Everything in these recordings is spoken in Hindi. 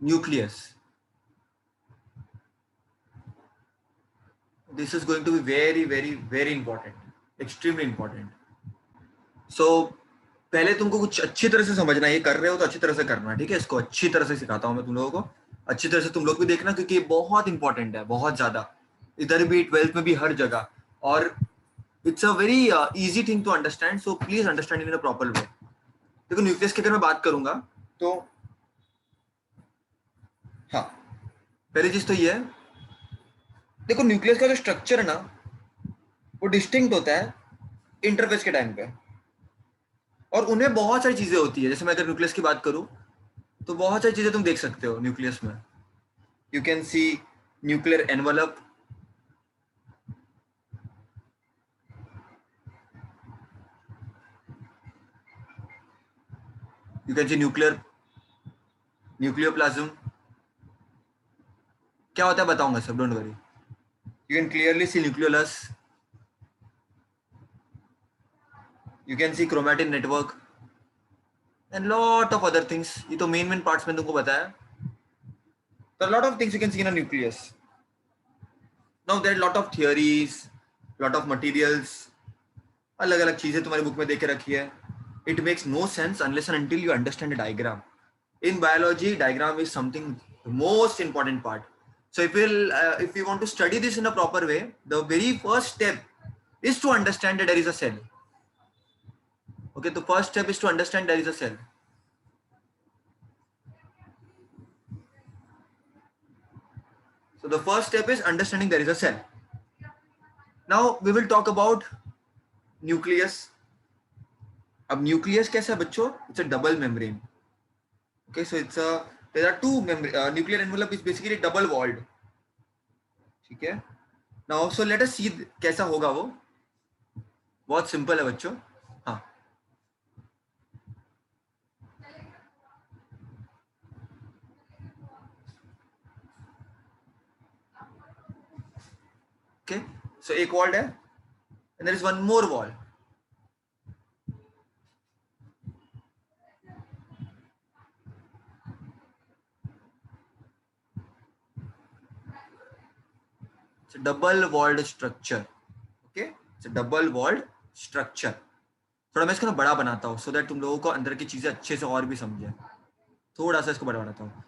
nucleus. This is going to be very very very important, extremely important. So पहले तुमको कुछ अच्छी तरह से समझना है, ये कर रहे हो तो अच्छी तरह से करना, ठीक है? इसको अच्छी तरह से सिखाता हूँ मैं तुम लोगों को, अच्छी तरह से तुम लोग भी देखना, क्योंकि ये बहुत इंपॉर्टेंट है, बहुत ज्यादा, इधर भी 12th में भी हर जगह। और it's a very easy thing to understand, so please understand in a proper way. देखो न्यूक्लियस की अगर मैं बात करूंगा तो हाँ, पहली चीज तो ये है, देखो न्यूक्लियस का जो स्ट्रक्चर है ना वो डिस्टिंक्ट होता है इंटरफेस के टाइम पे, और उनमें बहुत सारी चीजें होती है। जैसे मैं अगर न्यूक्लियस की बात करूं तो बहुत सारी चीजें तुम देख सकते हो न्यूक्लियस में। You can see nuclear envelope, you can see nucleoplasm. क्या होता है बताऊंगा सब, don't worry. You can clearly see nucleolus, you can see chromatin network and lot of other things. ये तो मेन पार्ट्स में तुमको बताया। तो lot of things you can see in a nucleus. Now there lot of theories, lot of materials, अलग अलग चीजें तुम्हारी बुक में देके रखी है। It makes no sense unless and until you understand a diagram. In biology, diagram is something the most important part. So if we want to study this in a proper way, the very first step is to understand that there is a cell. Okay, the first step is to understand there is a cell. So the first step is understanding there is a cell. Now we will talk about nucleus. अब न्यूक्लियस कैसा है बच्चों? It's a double membrane. Okay, so there are two nuclear envelope is basically double walled. ठीक है? Now so let us see कैसा होगा वो. बहुत सिंपल है बच्चों. हाँ, okay, so एक walled है and there is one more wall. It's a double walled structure. Okay, it's a double walled structure. थोड़ा मैं इसको ना बड़ा बनाता हूँ so that तुम लोगों को अंदर की चीजें अच्छे से और भी समझे. थोड़ा सा इसको बड़ा बनाता हूँ.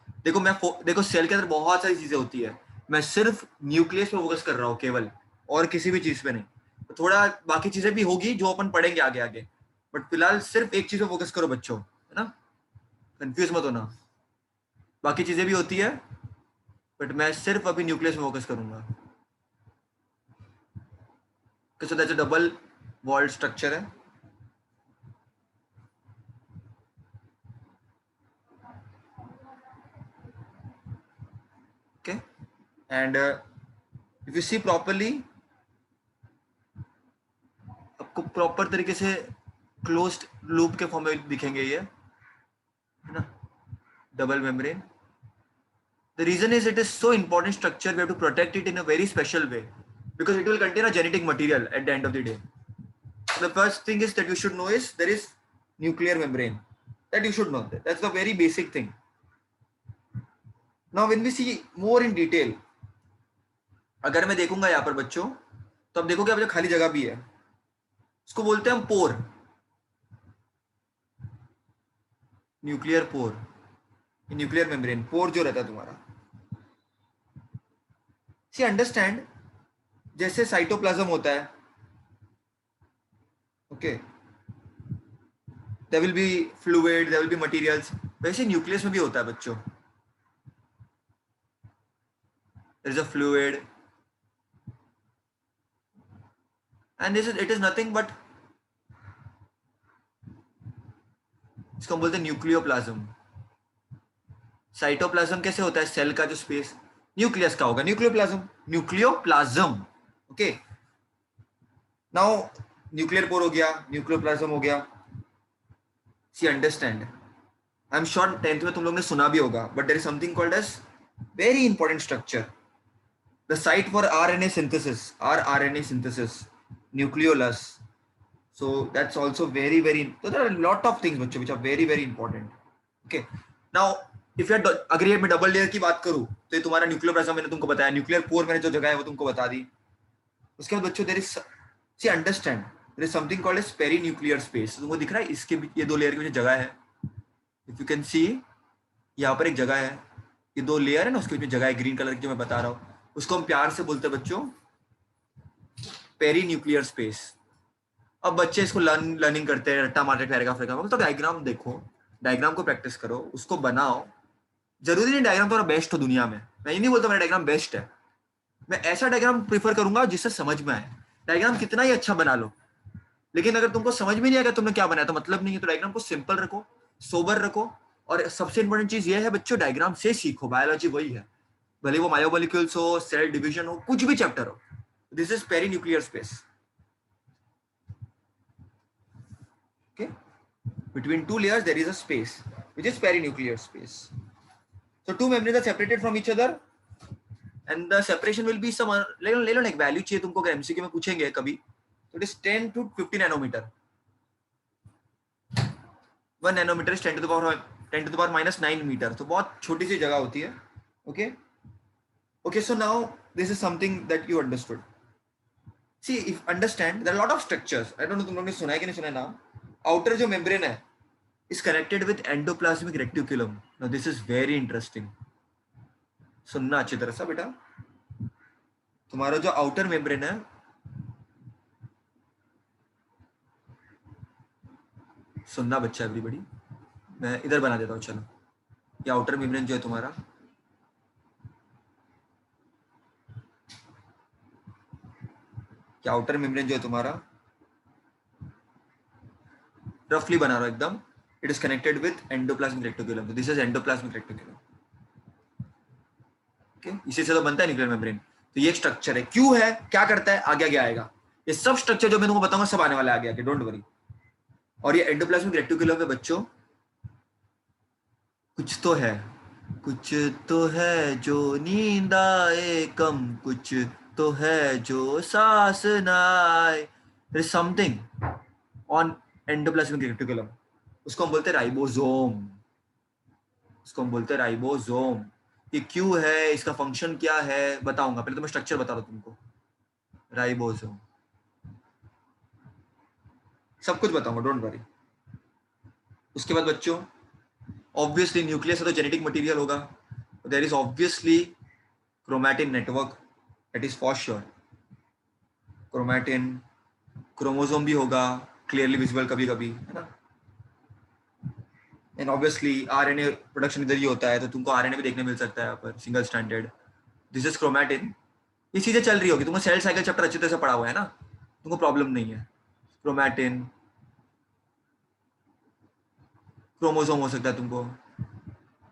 देखो सेल के अंदर बहुत सारी चीजें होती है. मैं सिर्फ न्यूक्लियस पे फोकस कर रहा हूँ केवल, और किसी भी चीज पे नहीं. तो थोड़ा बाकी चीजें भी होगी जो अपन पढ़ेंगे आगे आगे, बट फिलहाल सिर्फ एक चीज पे फोकस करो बच्चों, है ना? कंफ्यूज मत होना. बाकी चीजें भी होती है बट मैं सिर्फ अभी न्यूक्लियस पे फोकस करूंगा. So that's a double walled structure है. Okay, and if you see properly, आपको प्रॉपर तरीके से क्लोज्ड लूप के फॉर्म में दिखेंगे ये, है ना? Double membrane. The reason is it is so important structure. We have to protect it in a very special way because it will contain a genetic material at the end of the day. So the first thing is that you should know is there is nuclear membrane. That you should know. That's the very basic thing. Now when we see more in detail, अगर मैं देखूंगा यहाँ पर बच्चों, तो अब देखो कि अब खाली जगह भी है. इसको बोलते हैं हम पोर, न्यूक्लियर पोर, न्यूक्लियर मेम्ब्रेन. पोर जो रहता है तुम्हारा, सी अंडरस्टैंड, जैसे साइटोप्लाज्म होता है, okay, there will be fluid, there will be materials. वैसे न्यूक्लियस में भी होता है बच्चों. there is a fluid and it is nothing but, इसको हम बोलते हैं न्यूक्लियोप्लाज्म. साइटोप्लाज्म कैसे होता है? सेल का जो स्पेस, न्यूक्लियस का होगा nucleoplasm. Nucleoplasm. Okay, now nuclear pore हो गया, न्यूक्लियोप्लाज्म हो गया. See understand, I am sure 10th में तुम लोग ने सुना भी होगा, but there is something called as very important structure, the site for RNA synthesis, rRNA synthesis, nucleolus. So that's also very so there are a lot of things which are very very important. Okay, now if you अगर ये मैं डबल लेयर की बात करूं तो ये तुम्हारा न्यूक्लियर प्लाज्मा मैंने तुमको बताया, न्यूक्लियर पोर मैंने जो जगह है वो तुमको बता दी। उसके बाद बच्चों there is see understand there is something called as peri nuclear space. तुमको दिख रहा है इसके ये दो लेयर के बीच जगह है, इफ यू कैन सी यहाँ पर एक जगह है, ये दो लेयर है ना उसके बीच में जगह है ग्रीन कलर की जो मैं बता रहा हूँ, उसको हम प्यार से बोलते हैं बच्चों पेरी न्यूक्लियर स्पेस। अब बच्चे इसको लर्निंग करते हैं, रट्टा मारते पैराग्राफ पैराग्राफ, तो डायग्राम देखो, डायग्राम को प्रैक्टिस करो, उसको बनाओ। जरूरी नहीं डायग्राम तुम्हारा बेस्ट हो दुनिया में, मैं ये नहीं बोलता मेरा डायग्राम बेस्ट है, मैं ऐसा डायग्राम प्रीफर करूंगा जिससे समझ में आए। डायग्राम कितना ही अच्छा बना लो, लेकिन अगर तुमको समझ में नहीं आएगा तुमने क्या बनाया तो मतलब नहीं है। तो डायग्राम को सिंपल रखो, सोबर रखो, और सबसे इंपॉर्टेंट चीज ये है बच्चों डायग्राम से सीखो। बायोलॉजी वही है, भले वो मायोमोलिक्यूल्स हो, सेल डिवीजन हो, कुछ भी चैप्टर हो, this is peri nuclear space. Okay, between two layers there is a space which is perinuclear space. So two membranes are separated from each other and the separation will be some, ले लो ना एक वैल्यू चाहिए तुमको, अगर एमसीक्यू में पूछेंगे कभी, तो it is 10 to 50 nanometre. 1 nanometre is 10 to the power -9 metre, तो बहुत छोटी सी जगह होती है। Okay okay, so now this is something that you understood. See if understand there are lot of structures, I don't know तुम लोगों ने सुना है कि नहीं सुना है नाम। आउटर जो मेम्ब्रेन है is connected with endoplasmic reticulum. Now this is very interesting. सुनना अच्छी तरह से बेटा, तुम्हारा जो आउटर मेम्ब्रेन है, सुनना बच्चा एवरीबॉडी, मैं इधर बना देता हूँ चलो। ये आउटर मेम्ब्रेन जो है तुम्हारा, क्या आउटर मेम्ब्रेन जो है तुम्हारा, रफली बना रहा हूँ एकदम, it is connected with endoplasmic reticulum. This is endoplasmic reticulum. Okay, इसी से तो बनता है न्यूक्लियर मेम्ब्रेन। तो ये एक स्ट्रक्चर है, क्यों है, क्या करता है, आगे आगे आएगा। ये सब स्ट्रक्चर जो मैं तुमको बताऊंगा सब आने वाला है आगे आगे, डोंट वरी। और ये एंडोप्लाज्मिक रेटिकुलम में बच्चों कुछ तो है, कुछ तो है जो नींद आए कम, कुछ तो है जो सांस ना आए, there is something on endoplasmic reticulum. उसको हम बोलते हैं राइबोसोम, उसको हम बोलते हैं राइबोसोम। ये क्यों है, इसका फंक्शन क्या है बताऊंगा, पहले तो मैं स्ट्रक्चर बता दूं तुमको। राइबोसोम सब कुछ बताऊंगा, डोंट वरी। उसके बाद बच्चों ऑब्वियसली न्यूक्लियस है तो जेनेटिक मटेरियल होगा, there is obviously chromatin network, that is for sure. Chromatin, chromosome भी होगा, क्लियरली विजिबल कभी कभी, है ना। एंड ऑब्वियसली आरएनए प्रोडक्शन इधर ही होता है, तो तुमको आरएनए भी देखने मिल सकता है यहाँ पर, single standard. This is chromatin. ये चीजें चल रही होगी, तुमको सेल साइकिल चैप्टर अच्छी तरह से पढ़ा हुआ है ना, तुमको प्रॉब्लम नहीं है। क्रोमैटिन, क्रोमोसोम हो सकता है तुमको,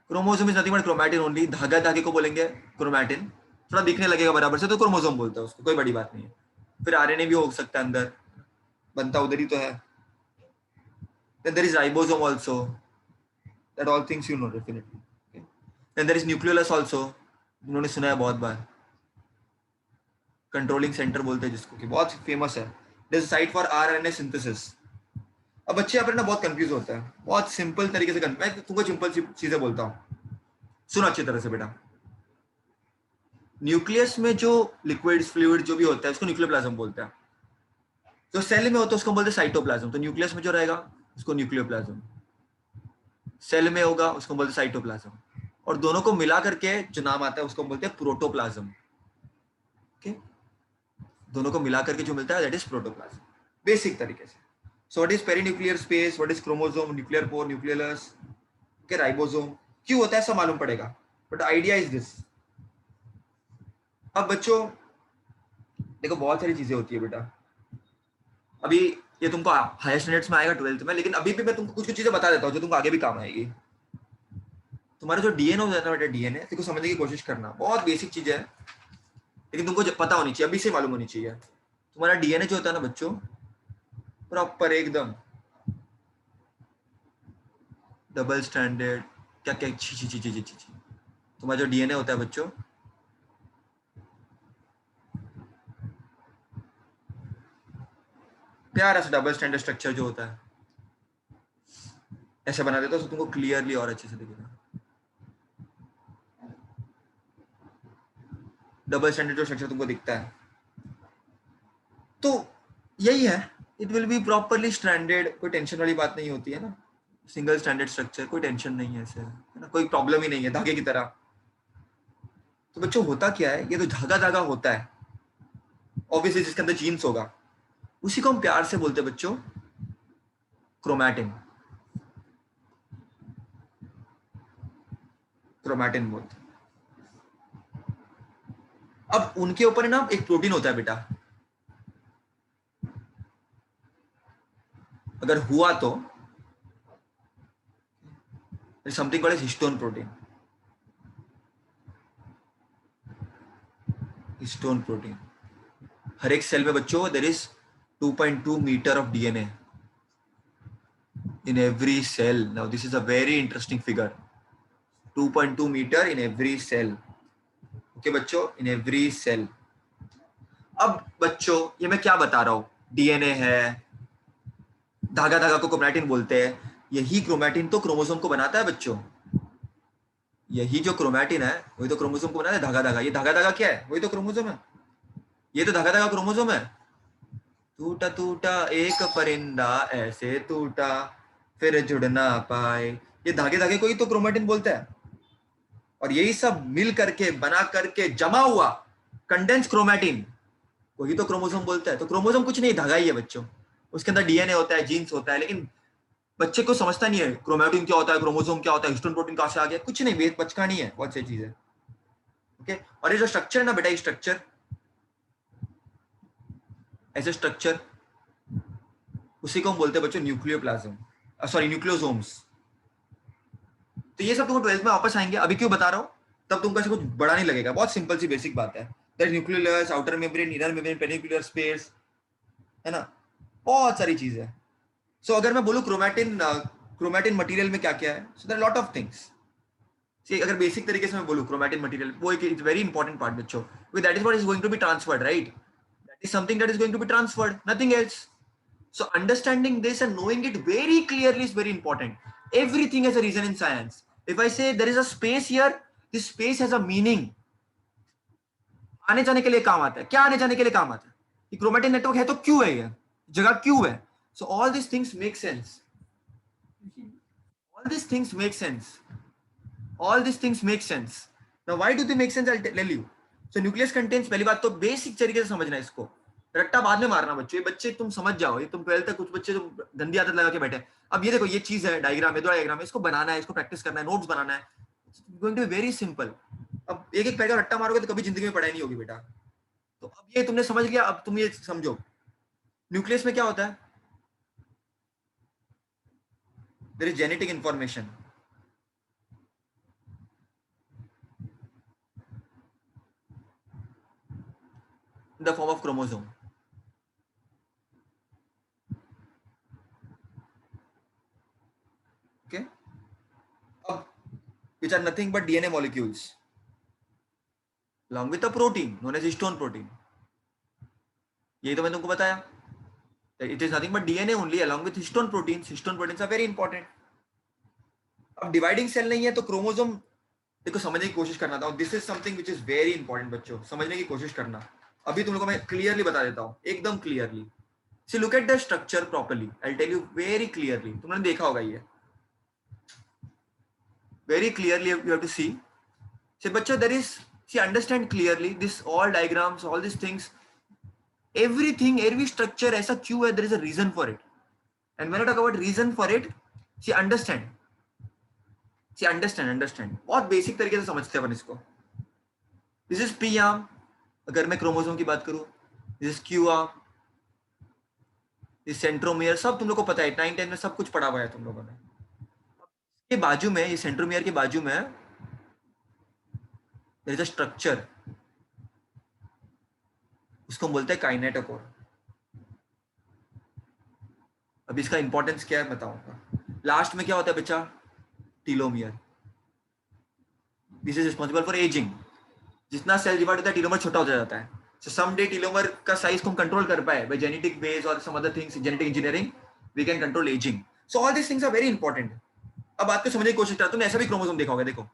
chromosome is nothing but chromatin only, धागा धागे को बोलेंगे क्रोमैटिन, थोड़ा दिखने लगेगा बराबर से तो क्रोमोसोम बोलते हैं उसको, कोई बड़ी बात नहीं है। फिर आरएनए भी हो सकता है अंदर, बनता उधर ही तो है। Then there is ribosome also, that all things you know definitely. Then there is nucleolus also, उन्होंने सुना है बहुत बार, कंट्रोलिंग सेंटर बोलते हैं जिसको, कि बहुत फेमस है। There is site for RNA synthesis. अब बच्चे यहाँ पर ना बहुत कंफ्यूज होता है, बहुत सिंपल तरीके से मैं तुमको सिंपल चीजें बोलता हूँ, सुनो अच्छी तरह से बेटा। न्यूक्लियस में जो लिक्विड फ्लूइड जो भी होता है उसको न्यूक्लियोप्लाज्म बोलते हैं। जो सेल में होता है उसको बोलते हैं साइटोप्लाज्म। तो न्यूक्लियस में जो रहेगा उसको न्यूक्लियोप्लाज्म, सेल में होगा उसको बोलते हैं साइटोप्लाज्म, और दोनों को मिला करके जो नाम आता है उसको बोलते हैं प्रोटोप्लाज्म। ओके, दोनों को मिला करके जो मिलता है दैट इज प्रोटोप्लाज्म, बेसिक तरीके से। So what is perinuclear space, what is chromosome, nuclear pore, nucleolus, okay, ribosome क्यों होता है सब मालूम पड़ेगा, बट आइडिया इज दिस। अब बच्चों देखो बहुत सारी चीजें होती है बेटा, अभी ये तुमको हायर स्टैंडर्ड्स में आएगा 12th में, लेकिन अभी भी मैं तुमको कुछ कुछ चीजें बता देता हूँ जो तुमको आगे भी काम आएगी। तुम्हारा जो डीएनए हो जाता है बेटा, डीएनए देखो समझने की कोशिश करना, बहुत बेसिक चीज है लेकिन तुमको पता होनी चाहिए, अभी से मालूम होनी चाहिए। तुम्हारा डीएनए जो होता है ना बच्चों, प्रॉपर एकदम डबल स्टैंडर्ड, क्या क्या छी छी छी छी छी छी, तुम्हारा जो डीएनए होता है बच्चों, प्यारा सा डबल स्टैंडर्ड स्ट्रक्चर जो होता है, ऐसे बना देता हूँ तो तुमको क्लियरली और अच्छे से दिखेगा। डबल स्टैंडर्ड जो स्ट्रक्चर तुमको दिखता है, तो यही है, it will be properly standard, कोई टेंशन वाली बात नहीं होती है ना, सिंगल स्टैंडर्ड स्ट्रक्चर, कोई टेंशन नहीं है ऐसे, है ना, कोई प्रॉब्लम ही नहीं है धागे की तरह। तो बच्चों होता क्या है, ये तो धागा धागा होता है ऑब्वियसली, जिसके अंदर जीन्स होगा, उसी को हम प्यार से बोलते हैं बच्चों क्रोमैटिन, क्रोमैटिन बोलते हैं। अब उनके ऊपर ना एक प्रोटीन होता है बेटा, अगर हुआ तो something called as histone protein, histone protein. हर एक सेल में बच्चों there is 2.2 meter of DNA in every cell. Now this is a very interesting figure. 2.2 meter in every cell. Okay बच्चों, in every cell. अब बच्चों ये मैं क्या बता रहा हूँ, डीएनए है, धागा धागा को क्रोमैटिन बोलते हैं, यही क्रोमैटिन तो क्रोमोसोम को बनाता है बच्चों, यही जो क्रोमैटिन है वही तो क्रोमोसोम को बनाता है, धागा धागा, ये धागा धागा क्या है, वही तो क्रोमोसोम है, ये तो धागा धागा क्रोमोसोम है। टूटा टूटा एक परिंदा ऐसे टूटा फिर जुड़ ना पाए, ये धागे धागे को ही तो क्रोमैटिन बोलता है, और यही सब मिल करके बना करके जमा हुआ कंडेंस क्रोमैटिन वही तो क्रोमोसोम बोलता है। तो क्रोमोसोम कुछ नहीं, धागा ही है बच्चों, उसके अंदर डीएनए होता है, जीन्स होता है, लेकिन बच्चे को समझता नहीं है क्रोमैटिन क्या होता है, क्रोमोसोम क्या होता है, हिस्टोन प्रोटीन कहां से आ गया, कुछ नहीं, बचका नहीं है, बहुत सी चीज है। ओके, और ये जो स्ट्रक्चर है ना बेटा, ये स्ट्रक्चर, ऐसे स्ट्रक्चर, उसी को हम बोलते हैं बच्चों न्यूक्लियोप्लाज्म, सॉरी न्यूक्लियोसोम्स। तो ये सब तुमको 12th में वापस आएंगे, अभी क्यों बता रहा हूँ, तब तुमको ऐसे कुछ बड़ा नहीं लगेगा, बहुत सिंपल सी बेसिक बात है। That nuclear layers, outer membrane, inner membrane, perinuclear space, है ना, बहुत सारी चीज है। सो अगर मैं बोलूं क्रोमैटिन, क्रोमैटिन मटेरियल में क्या क्या है, so there lot of things. अगर बेसिक तरीके से मैं बोलूं क्रोमैटिन मटेरियल, वो एक इट्स वेरी इंपॉर्टेंट पार्ट बच्चों, that is what is going to be transferred, right, that is something that is going to be transferred, nothing else. So understanding this and knowing it very clearly is very important. Everything has a reason in science. If I say there is a space here, this space has a meaning. आने जाने के लिए काम आता है, क्या आने जाने के लिए काम आता है, ये क्रोमैटिन नेटवर्क है तो क्यों है, ये जगह क्यों है। So all these things make sense. All these things make sense. All these things make sense. Now why do they make sense? I'll tell you. So nucleus contains, पहली बात तो बेसिक तरीके से समझना है इसको, रट्टा बाद में मारना बच्चों, ये बच्चे तुम समझ जाओ, ये तुम 12th तक कुछ बच्चे तो गंदी आदत लगा के बैठे। अब ये देखो, ये चीज है, डायग्राम है, दो डायग्राम है, इसको बनाना है, इसको प्रैक्टिस करना है, नोट्स बनाना है, going to be very simple. अब एक एक पैर का रट्टा मारोगे तो कभी जिंदगी में पढ़ाई नहीं होगी बेटा। तो अब ये तुमने समझ लिया, अब तुम ये समझो न्यूक्लियस में क्या होता है, there is genetic information in the form of chromosome. Okay, अब which are nothing but DNA molecules along with a protein known as histone protein. यही तो मैं तुमको बताया, it is nothing but DNA only along with histone proteins. Histone proteins are very important. अब डिवाइडिंग सेल नहीं है तो क्रोमोसोम, देखो समझने की कोशिश करना था, this is something which is very important बच्चों, समझने की कोशिश करना। अभी तुम लोगों को मैं क्लियरली बता देता हूँ, एकदम clearly. See look at the structure properly, I tell you very clearly, तुमने देखा होगा ये very clearly, you have to see. Say bachcho, there is, see, understand clearly this, all diagrams, all these things, everything, every structure aisa क्यों है, there is a reason for it. And when I talk about reason for it, see, understand, understand, बहुत बेसिक तरीके से समझते हैं अपन इसको। दिस इज पी आर्म, अगर मैं क्रोमोसोम की बात करूं, this is Q arm, this centromere, सब तुम लोग को पता है, 9-10 में सब कुछ पढ़ा हुआ है तुम लोगों ने। के बाजू में, ये सेंट्रोमियर के बाजू में देयर इज अ स्ट्रक्चर, उसको हम बोलते हैं काइनेटोकोर। अब इसका इंपॉर्टेंस क्या है बताऊंगा। लास्ट में क्या होता है बच्चा, telomere, this is responsible for ageing. जितना सेल डिवाइड होता है टीलोमर छोटा होता जाता है, सो सम डे टीलोमर का साइज को हम कंट्रोल कर पाए बाय जेनेटिक बेस और some other things, genetic engineering, we can control ageing. So all this things are very important. अब बात को समझने की कोशिश करता हूं, तुमने ऐसा भी क्रोमोसोम देखा होगा, देखो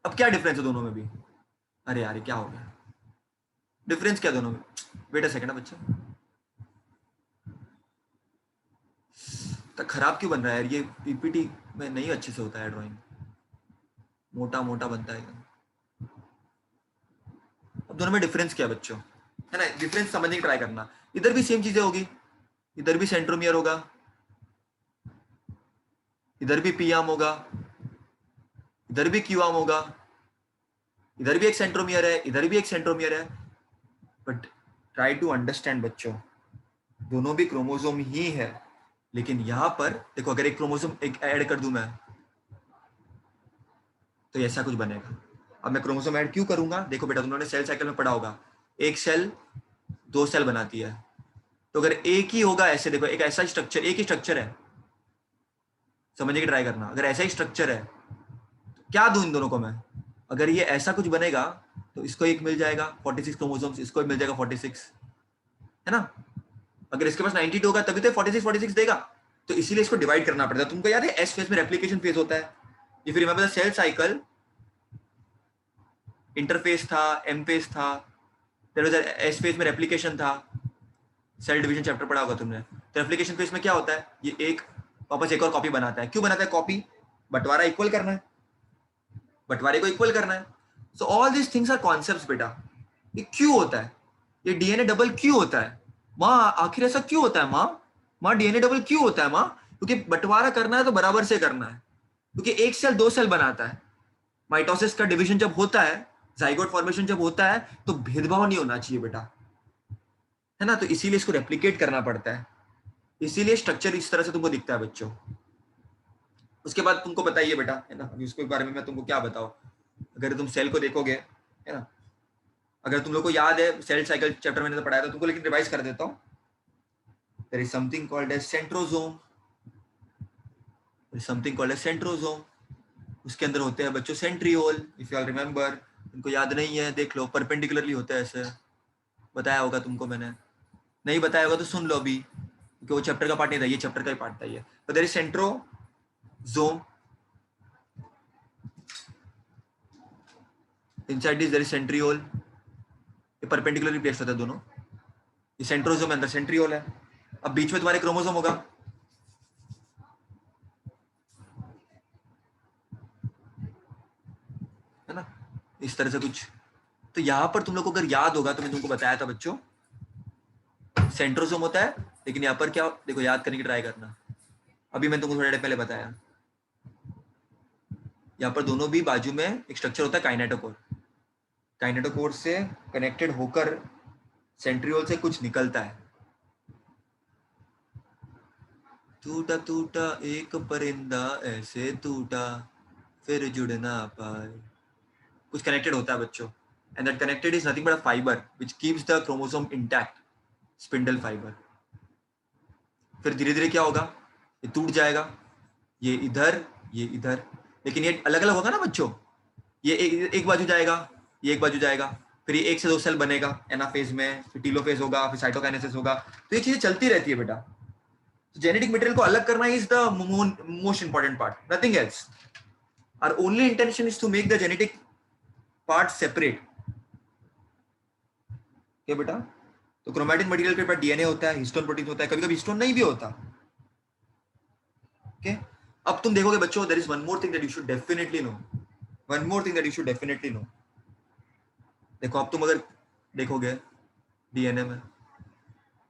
अब क्या डिफरेंस है दोनों में भी? अरे यार क्या हो गया, डिफरेंस क्या दोनों में? वेट अ सेकंड बच्चा, तो खराब क्यों बन रहा है यार ये? पीपीटी में नहीं अच्छे से होता है ड्राइंग, मोटा मोटा बनता है। अब दोनों में डिफरेंस क्या है बच्चों, है ना? डिफरेंस समझने की ट्राई करना। इधर भी सेम चीजें होगी, इधर भी सेंट्रोमियर होगा, इधर भी पी आर्म होगा, इधर भी क्यू आर्म होगा, इधर भी एक सेंट्रोमियर है, इधर भी एक सेंट्रोमियर है। बट ट्राई टू अंडरस्टैंड बच्चों, दोनों भी क्रोमोसोम ही है, लेकिन यहां पर देखो, अगर एक क्रोमोसोम एक ऐड कर दूं मैं, तो ऐसा कुछ बनेगा। अब मैं क्रोमोसोम ऐड क्यों करूंगा? देखो बेटा, तुमने सेल साइकिल में पढ़ा होगा, एक सेल दो सेल बनाती है। तो अगर एक ही होगा ऐसे, देखो एक ऐसा स्ट्रक्चर, एक ही स्ट्रक्चर है, समझने की ट्राई करना। अगर ऐसा ही स्ट्रक्चर है, तो क्या दूं इन दोनों को मैं? अगर ये ऐसा कुछ बनेगा तो इसको एक मिल जाएगा 46 क्रोमोसोम्स, इसको मिल जाएगा 46, है ना? अगर इसके पास 92 होगा तभी तो 46 46 देगा। तो इसीलिए इसको डिवाइड करना पड़ता है। तुमको याद है एस फेज में रेप्लिकेशन फेज होता है। If you remember the cell cycle, interphase था, एम फेज था, देयर वाज एस फेज में रेप्लिकेशन था। सेल डिवीजन चैप्टर पढ़ा होगा तुमने। तो रेप्लिकेशन फेज में क्या होता है, ये एक वापस एक और कॉपी बनाता है। क्यों बनाता है कॉपी? बंटवारा इक्वल करना है, बंटवारे को इक्वल करना है। So all this things are concepts बेटा। ये क्यों होता है? ये डीएनए डबल क्यों होता है माँ? आखिर ऐसा क्यों होता है माँ? माँ डीएनए डबल क्यों होता है माँ? क्योंकि बंटवारा करना है तो बराबर से करना है। क्योंकि एक सेल दो सेल बनाता है। माइटोसिस का डिवीजन जब होता है, जाइगोट फॉर्मेशन जब होता है, तो भेदभाव नहीं होना चाहिए बेटा, है ना? तो इसीलिए इसको रेप्लिकेट करना पड़ता है। इसीलिए स्ट्रक्चर इस तरह से तुमको दिखता है बच्चों। उसके बाद तुमको बताइए बेटा, है ना, अभी उसके बारे में मैं तुमको क्या बताऊं। अगर तुम सेल को देखोगे, है ना, अगर तुम लोग को याद है सेल साइकिल चैप्टर मैंने तो पढ़ाया था तुमको, लेकिन रिवाइज कर देता हूँ। There is something called as centrosome, there is something called as centrosome. उसके अंदर होते हैं बच्चों centriole, if you all remember. उनको याद नहीं है देख लो, परपेंडिकुलरली होता है ऐसे, बताया होगा तुमको मैंने। नहीं बताया होगा तो सुन लो अभी, क्योंकि वो चैप्टर का पार्ट नहीं था, ये चैप्टर का ही पार्ट था ये। तो there is centrosome, inside this there is centriole. ये परपेंडिकुलरली प्लेस्ड होता है दोनों। ये सेंट्रोसोम अंदर सेंट्रियोल है। अब बीच में तुम्हारे क्रोमोसोम होगा, है ना, इस तरह से कुछ। तो यहां पर तुम लोग को अगर याद होगा तो मैं तुमको बताया था बच्चों, सेंट्रोसोम होता है, लेकिन यहाँ पर क्या, देखो याद करने की ट्राई करना। अभी मैंने तुमको थोड़ी देर पहले बताया, यहाँ पर दोनों भी बाजू में एक स्ट्रक्चर होता है काइनेटोकोर। काइनेटोकोर से कनेक्टेड होकर सेंट्रियोल से कुछ निकलता है। टूटा टूटा एक परिंदा ऐसे टूटा, फिर जुड़ ना पाए। कुछ कनेक्टेड होता है बच्चों, and that connected is nothing but a fibre which keeps the chromosome intact, spindle fibre. फिर धीरे धीरे क्या होगा, ये टूट जाएगा, ये इधर, ये इधर, लेकिन ये अलग अलग होगा ना बच्चों। ये एक बाजू जाएगा, ये एक बाजू जाएगा, फिर ये एक से दो सेल बनेगा एनाफेज में, फिर टीलोफेज होगा, फिर साइटोकाइनेसिस होगा। तो ये चीजें चलती रहती है बेटा। तो जेनेटिक मटेरियल को अलग करना is the most important part, nothing else. Our only intention is to make the genetic part separate. क्या बेटा? तो क्रोमैटिन मटेरियल के पास डीएनए होता है, हिस्टोन प्रोटीन होता है, कभी कभी हिस्टोन नहीं भी होता। ओके, अब तुम देखोगे बच्चों, there is one more thing that you should definitely know, one more thing that you should definitely know. देखो अब तुम अगर देखोगे डीएनए में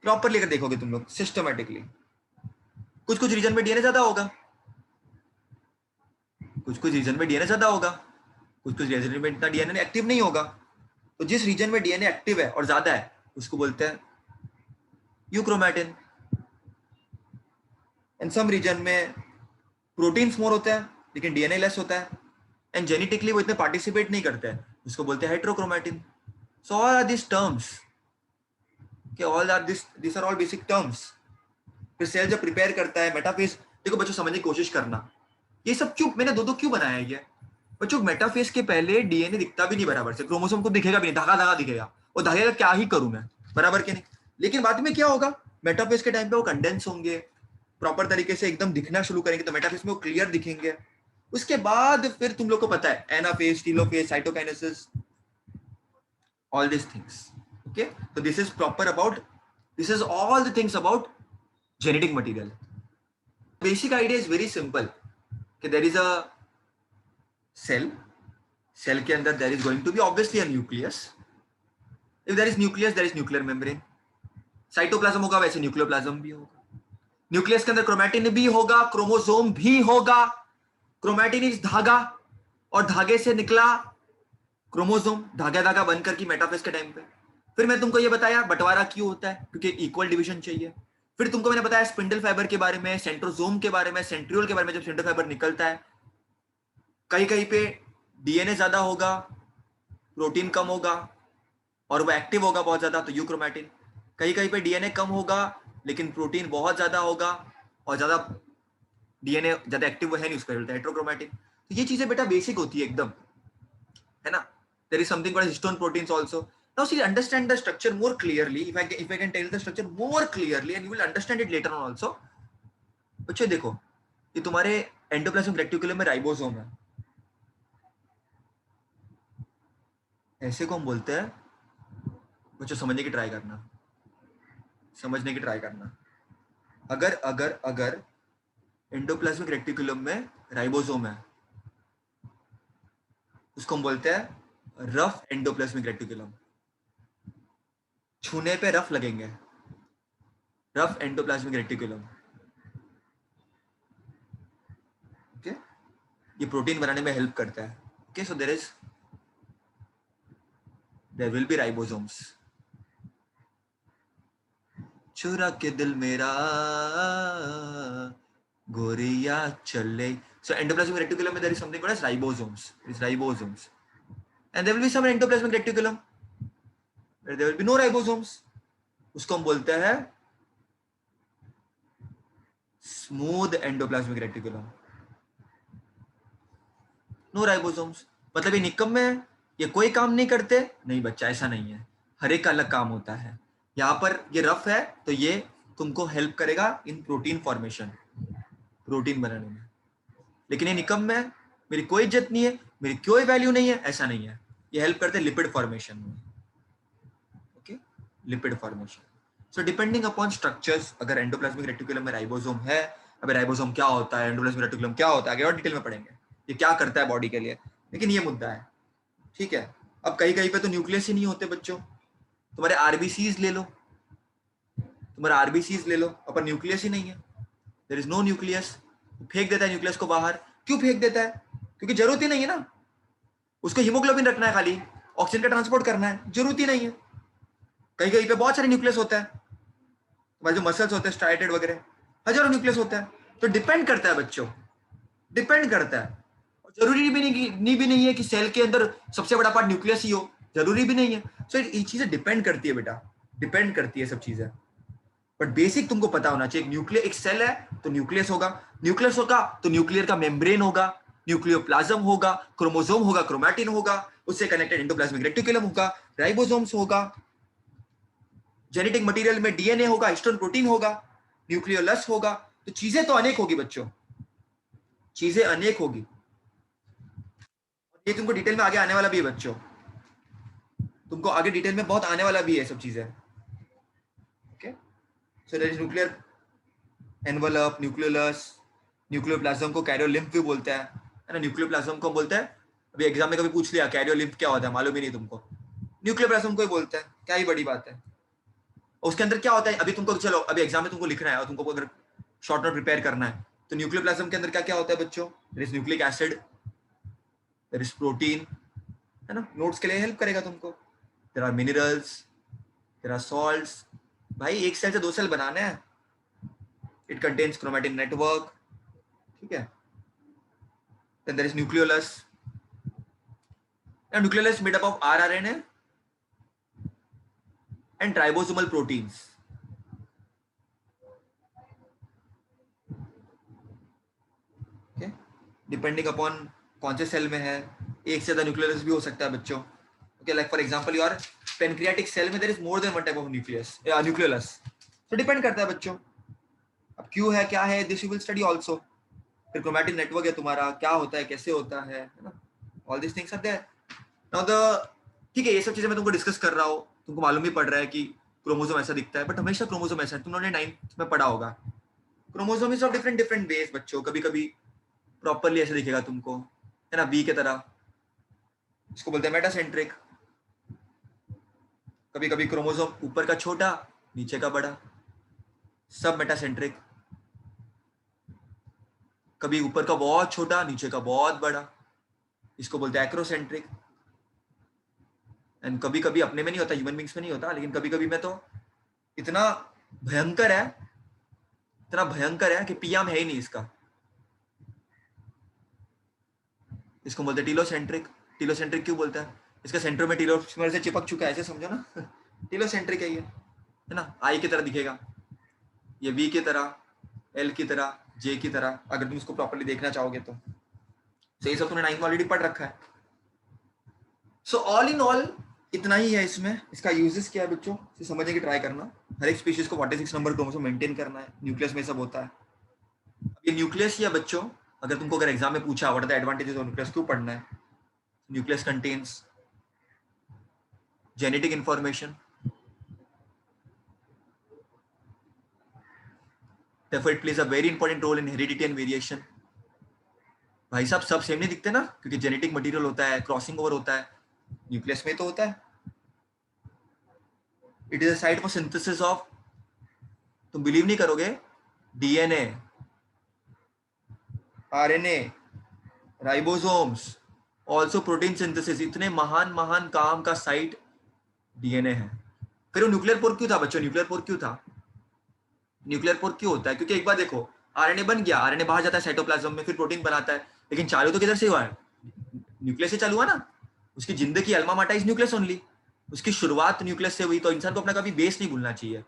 प्रॉपरली, अगर देखोगे तुम लोग सिस्टमेटिकली, कुछ कुछ रीजन में डीएनए ज्यादा होगा, कुछ कुछ रीजन में डीएनए ज्यादा होगा, कुछ कुछ रीजन में इतना डीएनए एक्टिव नहीं होगा। तो जिस रीजन में डीएनए एक्टिव है और ज्यादा है उसको बोलते हैं यूक्रोमैटिन। एंड सम रीजन में प्रोटीन्स मोर होता है लेकिन डीएनए लेस होता है, एंड जेनेटिकली वो इतने पार्टिसिपेट नहीं करते हैं, उसको बोलते हैं heterochromatin. So all are this terms, कि all are this are all basic terms. फिर सेल जब प्रिपेयर करता है मेटाफेज, देखो बच्चों समझने की कोशिश करना, ये सब क्यों मैंने दो दो क्यों बनाया है ये बच्चों। मेटाफेज के पहले डीएनए दिखता भी नहीं बराबर से, क्रोमोसोम को दिखेगा भी नहीं, धागा धागा दिखेगा, और धागे का क्या ही करूं मैं, बराबर के नहीं। लेकिन बाद में क्या होगा, मेटाफेज के टाइम पे वो कंडेंस होंगे, प्रॉपर तरीके से एकदम दिखना शुरू करेंगे, तो मेटाफेज में वो क्लियर दिखेंगे। उसके बाद फिर तुम लोग को पता है anaphase, telophase, cytokinesis, all these things. Okay, so this is proper about, this is all the things about genetic material. Basic idea is very simple कि there is a cell के अंदर there is going to be obviously a nucleus. If there is nucleus, there is nuclear membrane. Cytoplasm होगा, वैसे न्यूक्लियोप्लाज्म भी होगा. न्यूक्लियस के अंदर क्रोमैटिन भी होगा, क्रोमोसोम भी होगा. क्रोमैटिन इज धागा, और धागे से निकला क्रोमोसोम, धागा धागा बनकर की मेटाफेज के टाइम पे. फिर मैं तुमको ये बताया बंटवारा क्यों होता है, क्योंकि इक्वल डिवीजन चाहिए. फिर तुमको मैंने बताया स्पिंडल फाइबर के बारे में, सेंट्रोसोम के बारे में, सेंट्रियोल के बारे में. जब स्पिंडल फाइबर निकलता है, कहीं कहीं पे डीएनए ज्यादा होगा, प्रोटीन कम होगा, और वो एक्टिव होगा बहुत ज्यादा, तो यूक्रोमैटिन. कहीं कहीं पे डीएनए कम होगा लेकिन प्रोटीन बहुत ज्यादा होगा, और ज्यादा डीएनए ज्यादा एक्टिव है नहीं, उसका बोलते हैं हेट्रोक्रोमैटिन. तो ये चीजें बेटा बेसिक होती है एकदम, है ना. There is something called histone proteins also. Now see understand the structure more clearly. If I can tell the structure more clearly and you will understand it later on also. बच्चों देखो, ये तुम्हारे एंडोप्लाज्मिक रेटिकुलम में राइबोसोम है, ऐसे को हम बोलते हैं. बच्चों समझने की ट्राई करना, समझने की ट्राई करना. अगर अगर अगर एंडोप्लाज्मिक रेटिकुलम में राइबोसोम है, उसको हम बोलते हैं रफ एंडोप्लाज्मिक रेटिकुलम. छूने पे रफ लगेंगे, रफ एंडोप्लाज्मिक रेटिकुलम. ओके, ये प्रोटीन बनाने में हेल्प करता है. Okay, so there will be ribosomes. चुरा के दिल मेरा गोरिया चले. So endoplasmic reticulum में there is something called as ribosomes. It is ribosomes. And there will be some endoplasmic reticulum where there will be no ribosomes. उसको हम बोलते हैं smooth endoplasmic reticulum. No ribosomes. मतलब ये निकम्मे है, ये कोई काम नहीं करते? नहीं बच्चा, ऐसा नहीं है. हर एक का अलग काम होता है. यहाँ पर ये रफ है तो ये तुमको हेल्प करेगा इन प्रोटीन फॉर्मेशन, प्रोटीन बनाने में. लेकिन ये निकम्मे है, मेरी कोई इज्जत नहीं है, मेरी कोई वैल्यू नहीं है, ऐसा नहीं है. ये हेल्प करते हैं लिपिड फॉर्मेशन में. Okay, lipid formation. So depending upon structures, अगर एंडोप्लाज्मिक रेटिकुलम में राइबोसोम है, अब राइबोसोम क्या होता है, एंडोप्लाज्मिक रेटिकुलम क्या होता है, आगे और डिटेल में पढ़ेंगे ये क्या करता है बॉडी के लिए. लेकिन ये मुद्दा है, ठीक है. अब कहीं कहीं पे तो न्यूक्लियस ही नहीं होते बच्चों. तुम्हारे आरबीसीज ले लो, तुम्हारा आरबीसीज ले लो, अपन न्यूक्लियस ही नहीं है. There is no nucleus. फेंक देता है न्यूक्लियस को बाहर. क्यों फेंक देता है? क्योंकि जरूरत ही नहीं है ना. उसको हीमोग्लोबिन रखना है, खाली ऑक्सीजन का ट्रांसपोर्ट करना है, जरूरत ही नहीं है. कहीं कहीं पे बहुत सारे न्यूक्लियस होता है, तुम्हारे जो मसल्स होते हैं स्ट्राइटेड वगैरह, हजारों न्यूक्लियस होता है. तो डिपेंड करता है बच्चों, डिपेंड करता है. और जरूरी भी नहीं है कि सेल के अंदर सबसे बड़ा पार्ट न्यूक्लियस ही हो, जरूरी भी नहीं है. सो ये चीजें डिपेंड करती है बेटा, डिपेंड करती है सब चीजें. बट बेसिक तुमको पता होना चाहिए. न्यूक्लियर एक सेल है तो न्यूक्लियस होगा, न्यूक्लियस होगा तो न्यूक्लियर का मेम्ब्रेन होगा, न्यूक्लियोप्लाज्म होगा, क्रोमोसोम होगा, क्रोमैटिन होगा, उससे कनेक्टेड एंडोप्लाज्मिक रेटिकुलम होगा, राइबोसोम्स होगा, जेनेटिक मटेरियल में डीएनए होगा, हिस्टोन प्रोटीन होगा, न्यूक्लियोलस होगा. तो चीजें तो अनेक होगी बच्चों, चीजें अनेक होगी. ये तुमको डिटेल में आगे आने वाला भी है बच्चों, तुमको आगे डिटेल में बहुत आने वाला भी है सब चीजें. Okay, so there is nuclear envelope, nucleolus, nucleoplasm को कैरियोलिम्फ भी बोलते हैं, है ना. न्यूक्लियोप्लाज्म को बोलते हैं, अभी एग्जाम में कभी पूछ लिया कैरियोलिम्फ क्या होता है, मालूम ही नहीं तुमको. न्यूक्लियोप्लाज्म को ही बोलते हैं, क्या ही बड़ी बात है. उसके अंदर क्या होता है अभी तुमको, चलो अभी एग्जाम में तुमको लिखना है और तुमको अगर शॉर्ट नोट प्रिपेयर करना है, तो न्यूक्लियोप्लाज्म के अंदर क्या क्या होता है बच्चों? There is nucleic acid, there is protein, है ना. नोट्स के लिए हेल्प करेगा तुमको. There are minerals, there are salts. भाई एक सेल से दो सेल बनाना है. इट कंटेन्स क्रोमैटिन नेटवर्क, ठीक है. Then there is nucleolus. Nucleolus made up of rRNA and ribosomal proteins. Okay, depending upon कौन से सेल में है, एक से ज्यादा न्यूक्लियस भी हो सकता है बच्चों. Okay, like for example your pancreatic cell में there is more than one type of nucleus, nucleolus. तो डिपेंड करता है बच्चों. अब क्यों है क्या है, this you will study also. फिर क्रोमैटिन नेटवर्क है तुम्हारा, क्या होता है, कैसे होता है ना, all this things are there. Now the ठीक है, ये सब चीजें मैं तुमको डिस्कस कर रहा हूँ, तुमको मालूम भी पड़ रहा है कि क्रोमोसोम ऐसा दिखता है, बट हमेशा क्रोमोसोम ऐसा है, तुमने 9th में पढ़ा होगा। Chromosome is of different different ways बच्चों, कभी कभी प्रॉपरली ऐसे दिखेगा तुमको, है ना, वी के तरह, इसको बोलते हैं मेटासेंट्रिक। कभी कभी क्रोमोसोम ऊपर का छोटा, नीचे का बड़ा, सब मेटासेंट्रिक। कभी ऊपर का बहुत छोटा, नीचे का बहुत बड़ा, इसको बोलते हैं एक्रोसेंट्रिक। एंड कभी कभी अपने में नहीं होता, ह्यूमन बींग्स में नहीं होता, लेकिन कभी कभी में तो इतना भयंकर है, इतना भयंकर है कि पियाम है ही नहीं इसका। इसको बोलते हैं टीलोसेंट्रिक। टीलोसेंट्रिक क्यों बोलता है? इसका सेंटर में टीलोस्फेयर से चिपक चुका है, ऐसे समझो ना। टीलोसेंट्रिक है ये, है ना, आई की तरह दिखेगा, ये वी की तरह, एल की तरह, जे की तरह, अगर तुम इसको प्रॉपर्ली देखना चाहोगे तो। सही, सब तुमने 9th में ऑलरेडी पढ़ रखा है। सो ऑल इन ऑल इतना ही है इसमें। इसका यूजेस क्या है बच्चों, इसे समझने की ट्राई करना। हर एक स्पीशीज को 46 नंबर क्रोमोसोम मेंटेन करना है, न्यूक्लियस में सब होता है। ये न्यूक्लियस या बच्चों, अगर तुमको अगर एग्जाम में पूछा what are the advantages of nucleus, क्यों पढ़ना है? Nucleus contains genetic information, therefore it plays a very important role in heredity and variation। भाई साहब सब सेम नहीं दिखते ना, क्योंकि जेनेटिक मटेरियल होता है, क्रॉसिंग ओवर होता है, न्यूक्लियस में तो होता है। It is a site for synthesis of, तुम बिलीव नहीं करोगे, DNA, RNA, ribosomes, also protein synthesis, इतने महान महान काम का साइट डीएनए है। फिर वो न्यूक्लियर पोर क्यों था बच्चों? न्यूक्लियर पोर क्यों था? न्यूक्लियर पोर क्यों होता है? क्योंकि एक बार देखो, आरएनए बन गया, आरएनए बाहर जाता है साइटोप्लाज्म में, फिर प्रोटीन बनाता है, लेकिन चालू तो किधर से हुआ है? न्यूक्लियस से चालू हुआ ना। उसकी जिंदगी अल्मा माटा इज न्यूक्लियस ओनली, उसकी शुरुआत न्यूक्लियस से हुई। तो इंसान को अपना कभी बेस नहीं भूलना चाहिए।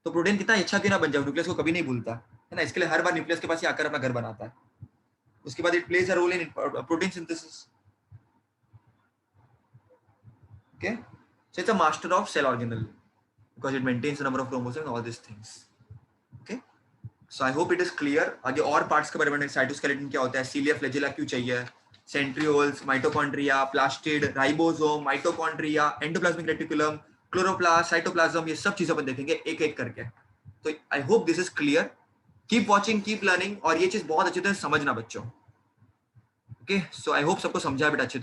तो प्रोटीन कितना अच्छा क्यों ना बन जाए, न्यूक्लियस को कभी नहीं भूलता, है ना। इसके लिए हर बार न्यूक्लियस के पास ही आकर अपना घर बनाता है। उसके बाद it plays a role in protein synthesis. Okay, so it's a master of cell organelle because it maintains the number of chromosomes and all these things। okay, so I hope it is clear। आगे और पार्ट्स के बारे में, साइटोस्केलेटन क्या होता है, सीलिया फ्लैजेला क्यों चाहिए, centrioles, mitochondria, plastid, ribosome, mitochondria, endoplasmic reticulum, chloroplast, cytoplasm, ये सब चीजें अपन देखेंगे एक एक करके। तो I hope this is clear. Keep watching, keep learning, और ये चीज बहुत अच्छी तरह समझना बच्चों। ओके, सो आई होप सबको समझा बेटा अच्छे